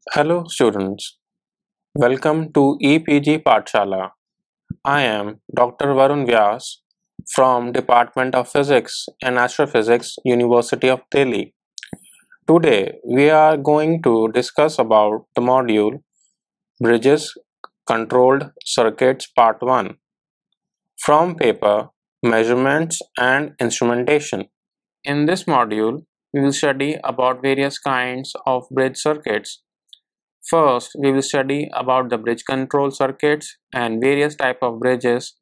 Hello students, welcome to EPG Pathshala. I am Dr. Varun Vyas from Department of Physics and Astrophysics, University of Delhi. Today we are going to discuss about the module Bridges Controlled Circuits Part 1 from paper Measurements and Instrumentation. In this module, we will study about various kinds of bridge circuits. First, we will study about the bridge control circuits and various type of bridges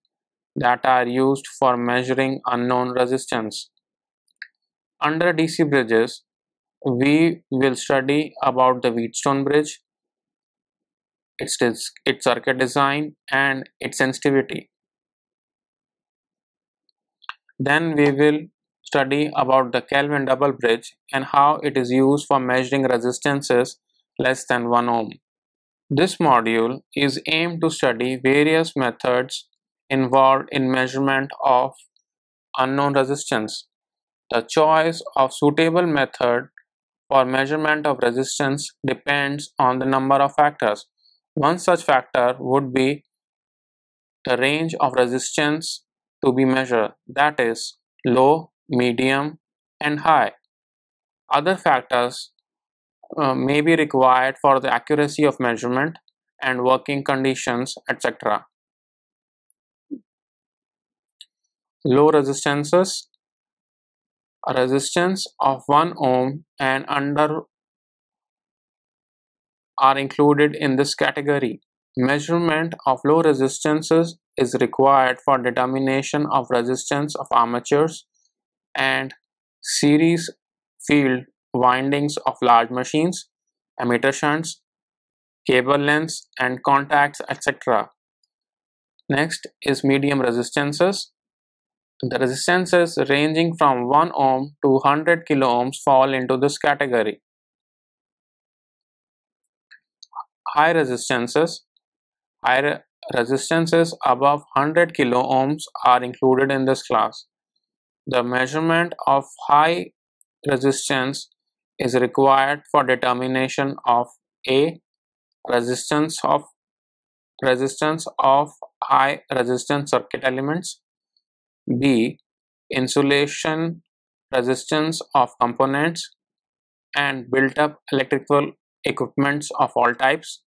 that are used for measuring unknown resistance. Under DC bridges, we will study about the Wheatstone bridge, its circuit design and its sensitivity. Then we will study about the Kelvin double bridge and how it is used for measuring resistances less than 1 ohm. This module is aimed to study various methods involved in measurement of unknown resistance. The choice of suitable method for measurement of resistance depends on the number of factors. One such factor would be the range of resistance to be measured, that is, low, medium, and high. Other factors may be required for the accuracy of measurement and working conditions, etc. Low resistances, a resistance of 1 ohm and under are included in this category. Measurement of low resistances is required for determination of resistance of armatures and series field windings of large machines, ammeter shunts, cable lengths and contacts, etc. Next is medium resistances. The resistances ranging from 1 ohm to 100 kilo ohms fall into this category. High resistances. High resistances above 100 kilo ohms are included in this class. The measurement of high resistance is required for determination of A. Resistance of high resistance circuit elements, B. Insulation resistance of components and built-up electrical equipments of all types,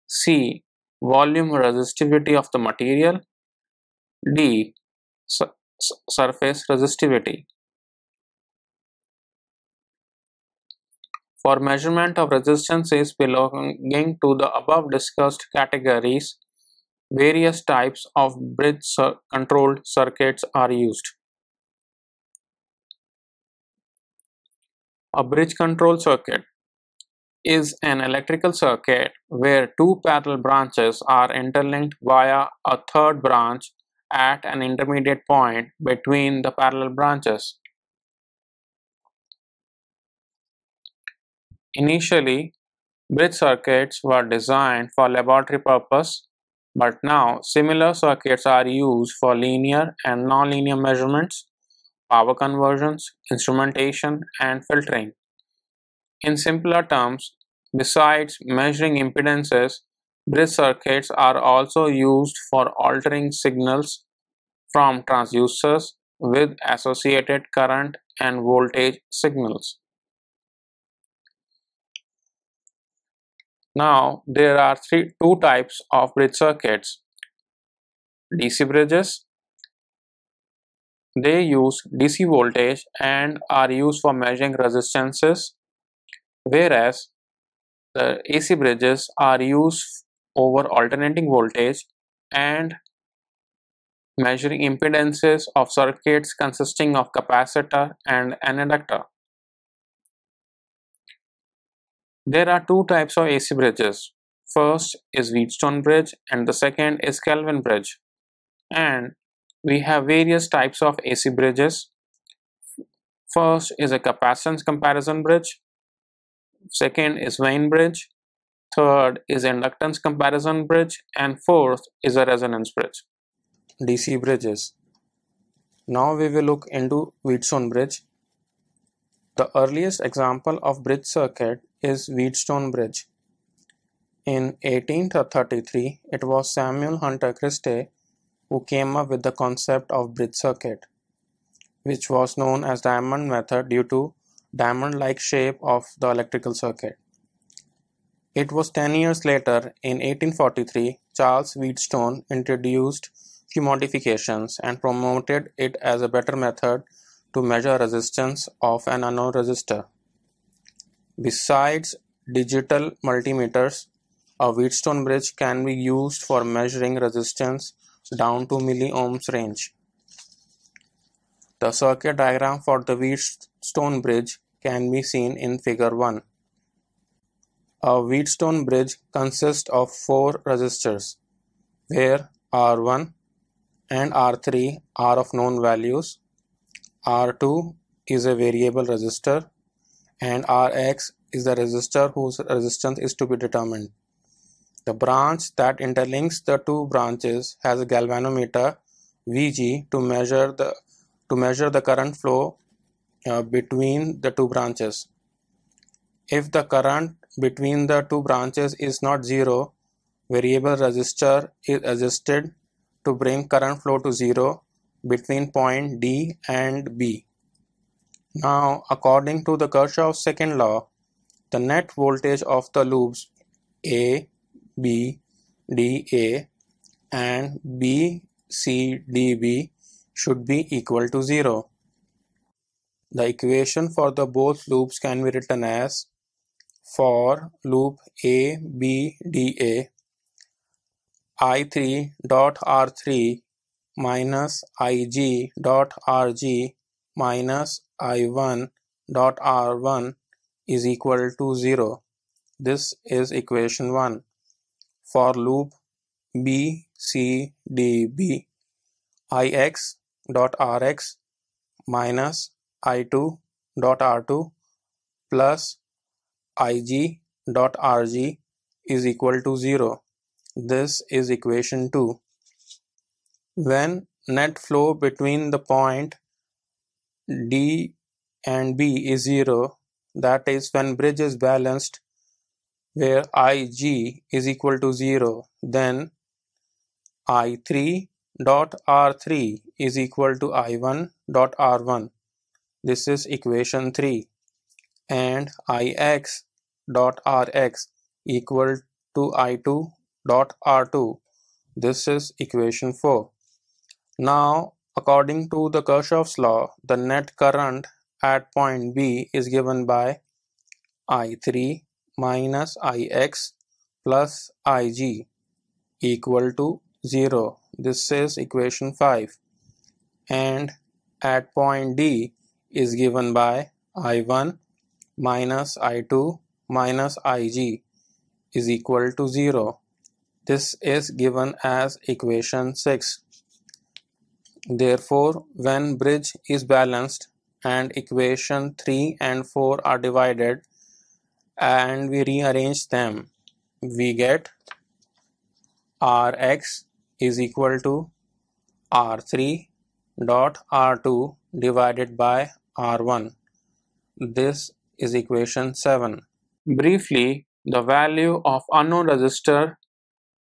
C. Volume resistivity of the material, D. Surface resistivity. For measurement of resistances belonging to the above discussed categories, various types of bridge controlled circuits are used. A bridge control circuit is an electrical circuit where two parallel branches are interlinked via a third branch at an intermediate point between the parallel branches. Initially, bridge circuits were designed for laboratory purpose, but now similar circuits are used for linear and nonlinear measurements, power conversions, instrumentation, and filtering. In simpler terms, besides measuring impedances, bridge circuits are also used for altering signals from transducers with associated current and voltage signals. Now, there are two types of bridge circuits. DC bridges. They use DC voltage and are used for measuring resistances, whereas the AC bridges are used over alternating voltage and measuring impedances of circuits consisting of capacitor and an inductor. There are two types of AC bridges. First is Wheatstone bridge and the second is Kelvin bridge. And we have various types of AC bridges. First is a capacitance comparison bridge. Second is Wien bridge. Third is inductance comparison bridge. And fourth is a resonance bridge. DC bridges. Now we will look into Wheatstone bridge. The earliest example of bridge circuit is Wheatstone bridge. In 1833, it was Samuel Hunter Christie who came up with the concept of bridge circuit, which was known as diamond method due to diamond-like shape of the electrical circuit. It was 10 years later, in 1843, Charles Wheatstone introduced few modifications and promoted it as a better method to measure resistance of an unknown resistor. Besides digital multimeters, a Wheatstone bridge can be used for measuring resistance down to milliohms range. The circuit diagram for the Wheatstone bridge can be seen in Figure 1. A Wheatstone bridge consists of 4 resistors, where R1 and R3 are of known values, R2 is a variable resistor, and Rx is the resistor whose resistance is to be determined. The branch that interlinks the two branches has a galvanometer Vg to measure the current flow between the two branches. If the current between the two branches is not zero, variable resistor is adjusted to bring current flow to zero between point D and B. Now, according to the Kirchhoff's second law, the net voltage of the loops A, B, D, A and B, C, D, B should be equal to 0. The equation for the both loops can be written as: for loop A, B, D, A, I3 dot R3 minus Ig dot Rg minus I1 dot R1 is equal to 0. This is equation 1. For loop B, C, D, B, Ix dot Rx minus I2 dot R2 plus Ig dot Rg is equal to 0. This is equation 2. When net flow between the point D and B is 0, that is when bridge is balanced where Ig is equal to 0, then I3 dot R3 is equal to I1 dot R1. This is equation 3. And Ix dot Rx equal to I2 dot R2. This is equation 4. Now, according to the Kirchhoff's law, the net current at point B is given by I3 minus Ix plus Ig equal to 0. This is equation 5. And at point D is given by I1 minus I2 minus Ig is equal to 0. This is given as equation 6. Therefore, when bridge is balanced and equation 3 and 4 are divided and we rearrange them, we get Rx is equal to R3 dot R2 divided by R1. This is equation 7. Briefly, the value of unknown resistor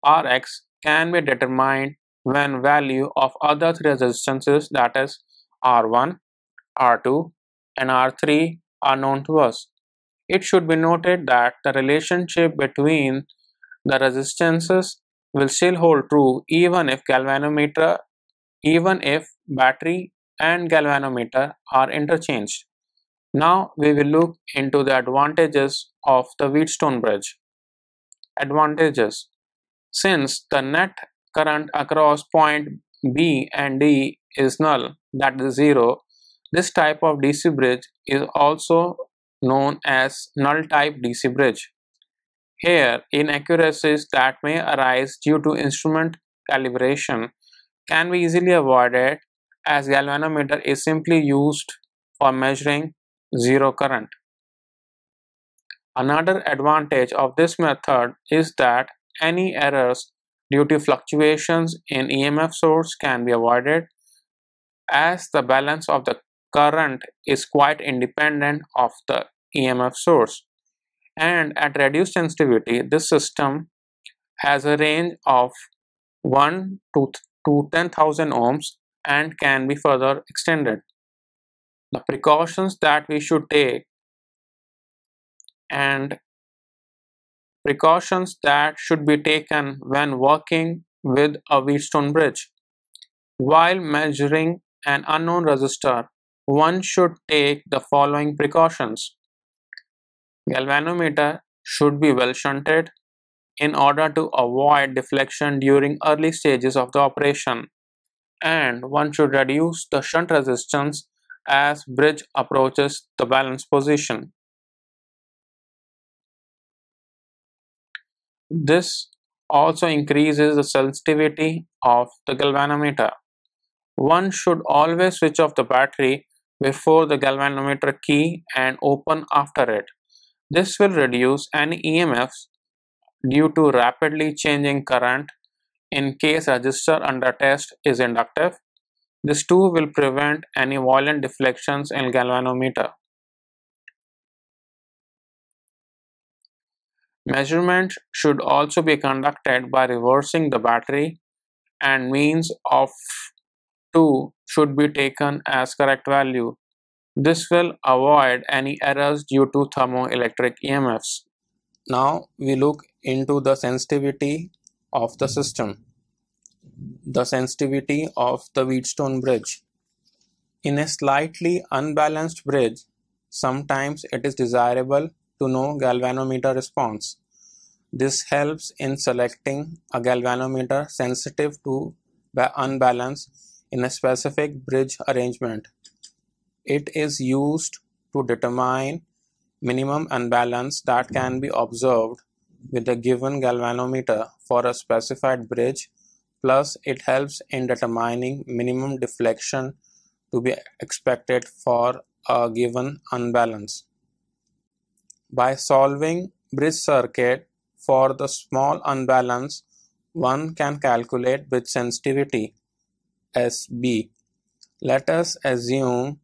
Rx can be determined when value of other three resistances, that is R1, R2 and R3 are known to us. It should be noted that the relationship between the resistances will still hold true even if battery and galvanometer are interchanged. Now we will look into the advantages of the Wheatstone bridge. Advantages: since the net current across point B and D is null, that is 0, this type of DC bridge is also known as null type DC bridge. Here, inaccuracies that may arise due to instrument calibration can be easily avoided as galvanometer is simply used for measuring zero current. Another advantage of this method is that any errors due to fluctuations in EMF source can be avoided as the balance of the current is quite independent of the EMF source. And at reduced sensitivity, this system has a range of 1 to 10,000 ohms and can be further extended. The precautions that we should take and precautions that should be taken when working with a Wheatstone bridge. While measuring an unknown resistor, one should take the following precautions. Galvanometer should be well shunted in order to avoid deflection during early stages of the operation, and one should reduce the shunt resistance as bridge approaches the balance position. This also increases the sensitivity of the galvanometer. One should always switch off the battery before the galvanometer key and open after it. This will reduce any EMFs due to rapidly changing current in case resistor under test is inductive. This too will prevent any violent deflections in galvanometer. Measurement should also be conducted by reversing the battery, and means of 2 should be taken as correct value. This will avoid any errors due to thermoelectric EMFs. Now we look into the sensitivity of the system. The sensitivity of the Wheatstone bridge. In a slightly unbalanced bridge, sometimes it is desirable to know galvanometer response. This helps in selecting a galvanometer sensitive to unbalance in a specific bridge arrangement. It is used to determine minimum unbalance that can be observed with a given galvanometer for a specified bridge, plus it helps in determining minimum deflection to be expected for a given unbalance. By solving bridge circuit for the small unbalance, one can calculate bridge sensitivity SB. Let us assume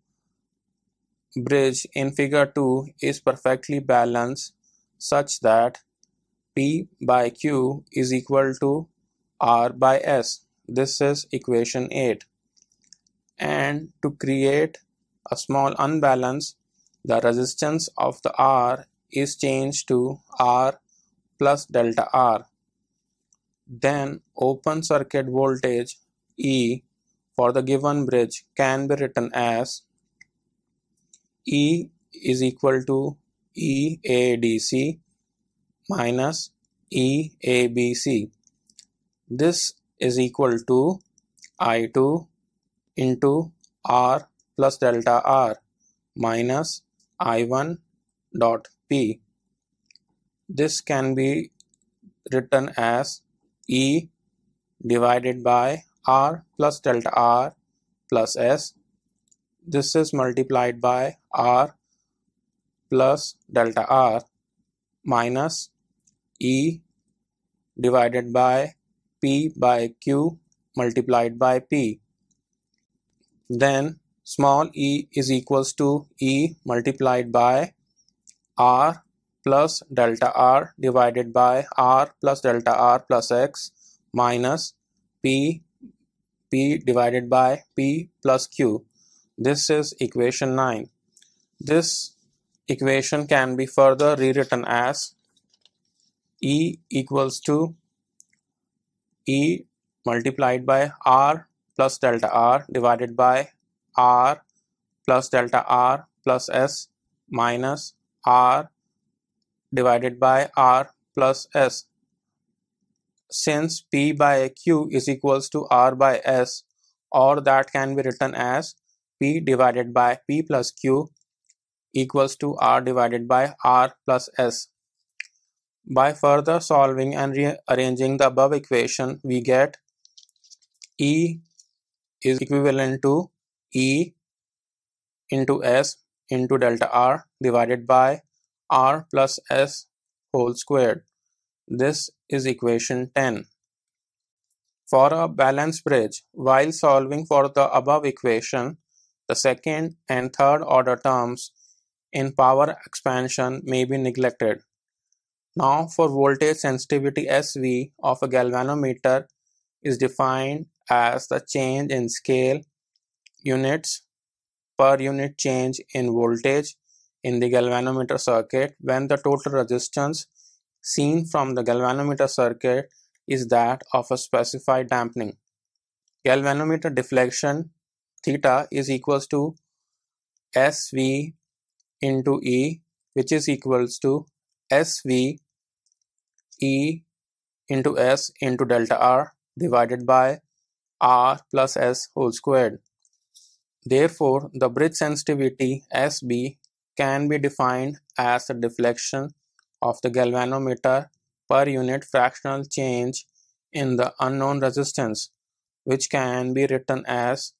bridge in figure 2 is perfectly balanced such that P by Q is equal to R by S. This is equation 8. And to create a small unbalance, the resistance of the R is changed to R plus delta R. Then open circuit voltage E for the given bridge can be written as E is equal to EADC minus EABC. This is equal to I2 into R plus delta R minus I1 dot P. This can be written as E divided by R plus delta R plus S. This is multiplied by R plus delta R minus E divided by P by Q multiplied by P. Then small e is equals to E multiplied by R plus delta R divided by R plus delta R plus X minus P divided by P plus Q. This is equation 9. This equation can be further rewritten as E equals to E multiplied by R plus delta R divided by R plus delta R plus S minus R divided by R plus S. Since P by Q is equals to R by S, or that can be written as P divided by P plus Q equals to R divided by R plus S. By further solving and rearranging the above equation, we get E is equivalent to E into S into delta R divided by R plus S whole squared. This is equation 10. For a balanced bridge, while solving for the above equation, the second and third order terms in power expansion may be neglected. Now for voltage sensitivity, SV of a galvanometer is defined as the change in scale units per unit change in voltage in the galvanometer circuit when the total resistance seen from the galvanometer circuit is that of a specified dampening. Galvanometer deflection theta is equals to SV into E, which is equals to SV E into S into delta R divided by R plus S whole squared. Therefore, the bridge sensitivity SB can be defined as the deflection of the galvanometer per unit fractional change in the unknown resistance, which can be written as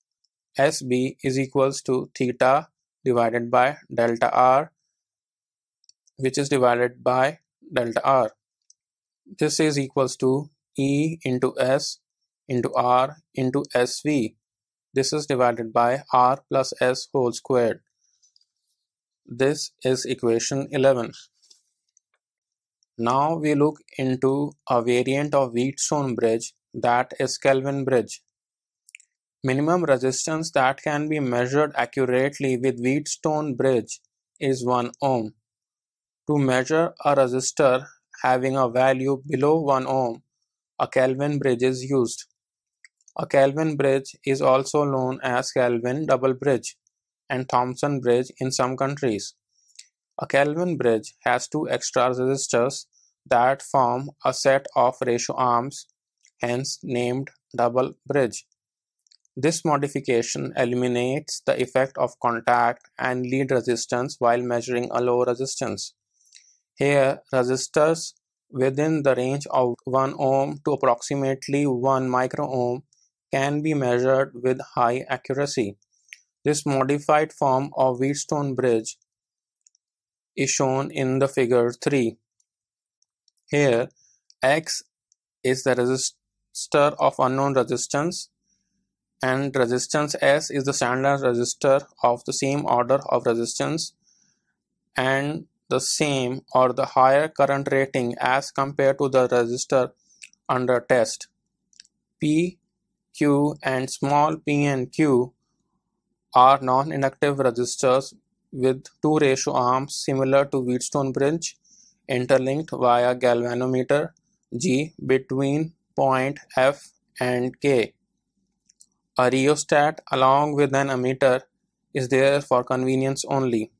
SB is equals to theta divided by delta R, which is divided by delta R. This is equals to E into S into R into SV. This is divided by R plus S whole squared. This is equation 11. Now we look into a variant of Wheatstone bridge, that is Kelvin bridge. Minimum resistance that can be measured accurately with Wheatstone bridge is 1 ohm. To measure a resistor having a value below 1 ohm, a Kelvin bridge is used. A Kelvin bridge is also known as Kelvin double bridge and Thomson bridge in some countries. A Kelvin bridge has two extra resistors that form a set of ratio arms, hence named double bridge. This modification eliminates the effect of contact and lead resistance while measuring a low resistance. Here, resistors within the range of 1 ohm to approximately 1 microohm can be measured with high accuracy. This modified form of Wheatstone bridge is shown in the figure 3. Here, X is the resistor of unknown resistance and resistance S is the standard resistor of the same order of resistance and the same or the higher current rating as compared to the resistor under test. P, Q and small p and q are non-inductive resistors with two ratio arms similar to Wheatstone bridge interlinked via galvanometer G between point F and K. A rheostat along with an ammeter is there for convenience only.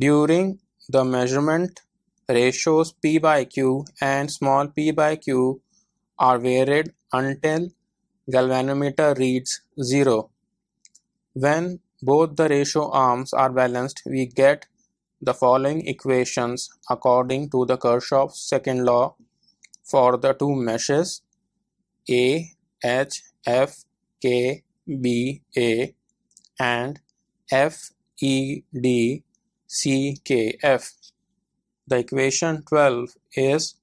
During the measurement, ratios P by Q and small p by Q are varied until galvanometer reads 0. When both the ratio arms are balanced, we get the following equations according to the Kirchhoff's second law for the two meshes A, H, F, K, B, A and F, E, D, C, K, F. The equation 12 is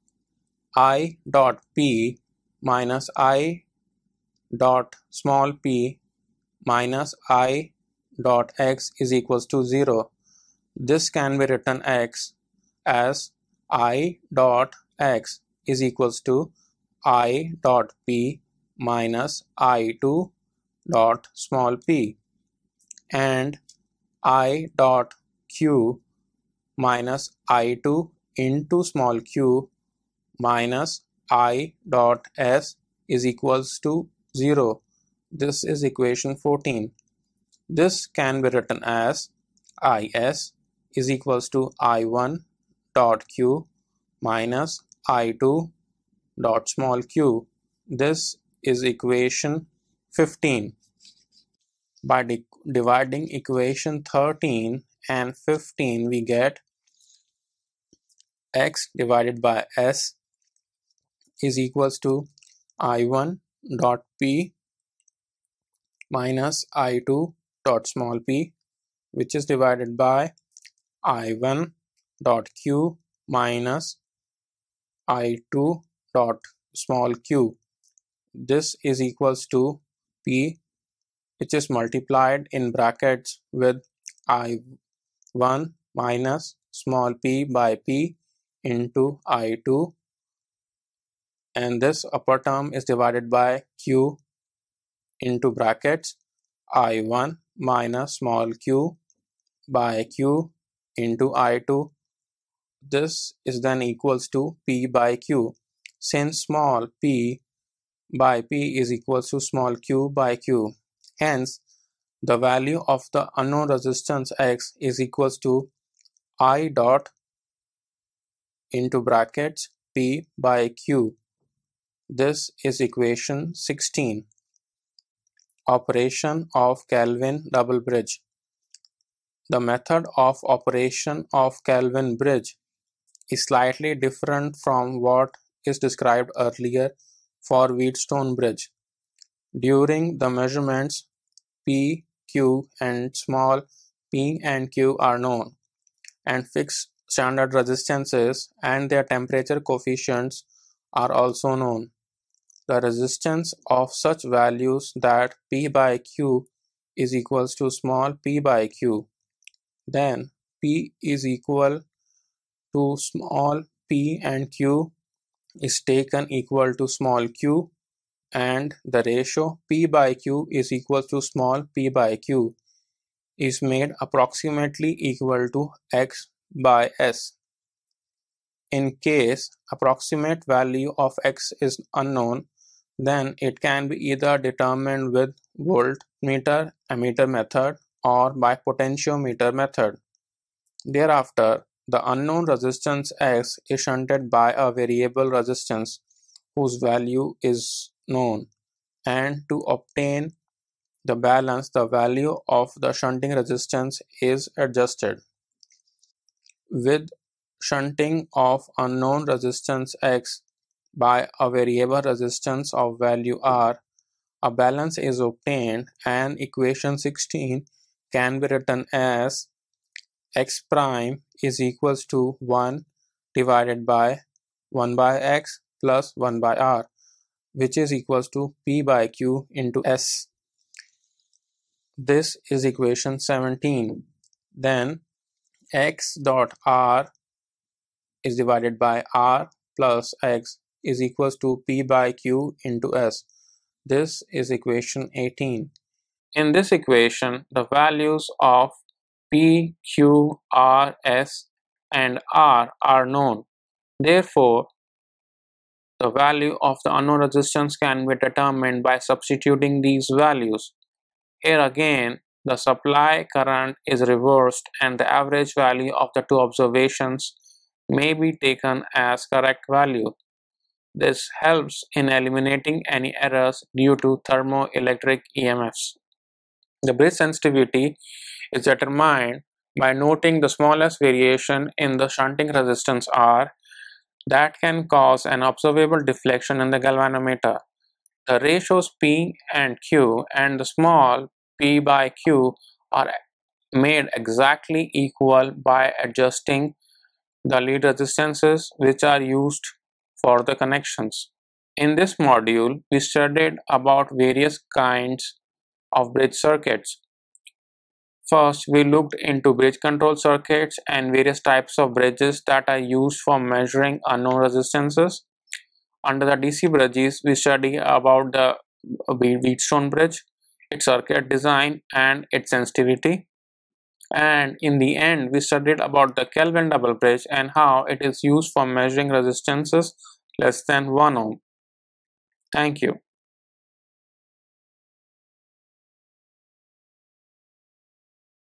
I dot P minus I dot small p minus I dot x is equals to 0. This can be written x as I dot x is equals to I dot p minus I2 dot small p and I dot q minus I2 into small q minus I dot s is equals to 0. This is equation 14. This can be written as Is is equals to I1 dot q minus I2 dot small q. This is equation 15. By dividing equation 13 and 15, we get x divided by s is equals to I1 dot p minus I2 dot small p, which is divided by I1 dot q minus I2 dot small q. This is equals to p, which is multiplied in brackets with I1 minus small p by p into I2, and this upper term is divided by Q into brackets I1 minus small q by Q into I2. This is then equals to P by Q. Since small p by P is equals to small q by Q, hence the value of the unknown resistance X is equals to I dot into brackets P by Q. This is equation 16. Operation of Kelvin double bridge. The method of operation of Kelvin bridge is slightly different from what is described earlier for Wheatstone bridge. During the measurements, P, Q and small p and q are known, and fixed standard resistances and their temperature coefficients are also known. The resistance of such values that P by Q is equals to small p by Q. Then P is equal to small p and Q is taken equal to small q, and the ratio P by Q is equal to small p by Q is made approximately equal to X by S. In case approximate value of X is unknown, then it can be either determined with voltmeter ammeter method or by potentiometer method. Thereafter, the unknown resistance X is shunted by a variable resistance whose value is known, and to obtain the balance, the value of the shunting resistance is adjusted. With shunting of unknown resistance X by a variable resistance of value R, a balance is obtained, and equation 16 can be written as X prime is equals to 1 divided by 1 by X plus 1 by R, which is equals to P by Q into S. This is equation 17. Then X dot R is divided by R plus X is equals to P by Q into S. This is equation 18. In this equation, the values of P, Q, R, S and R are known. Therefore, the value of the unknown resistance can be determined by substituting these values. Here again, the supply current is reversed and the average value of the two observations may be taken as correct value. This helps in eliminating any errors due to thermoelectric EMFs. The bridge sensitivity is determined by noting the smallest variation in the shunting resistance R that can cause an observable deflection in the galvanometer. The ratios P and Q and the small p by Q are made exactly equal by adjusting the lead resistances which are used for the connections. In this module, we studied about various kinds of bridge circuits. First, we looked into bridge control circuits and various types of bridges that are used for measuring unknown resistances. Under the DC bridges, we study about the Wheatstone bridge, its circuit design and its sensitivity. And in the end, we studied about the Kelvin double bridge and how it is used for measuring resistances less than 1 ohm. Thank you.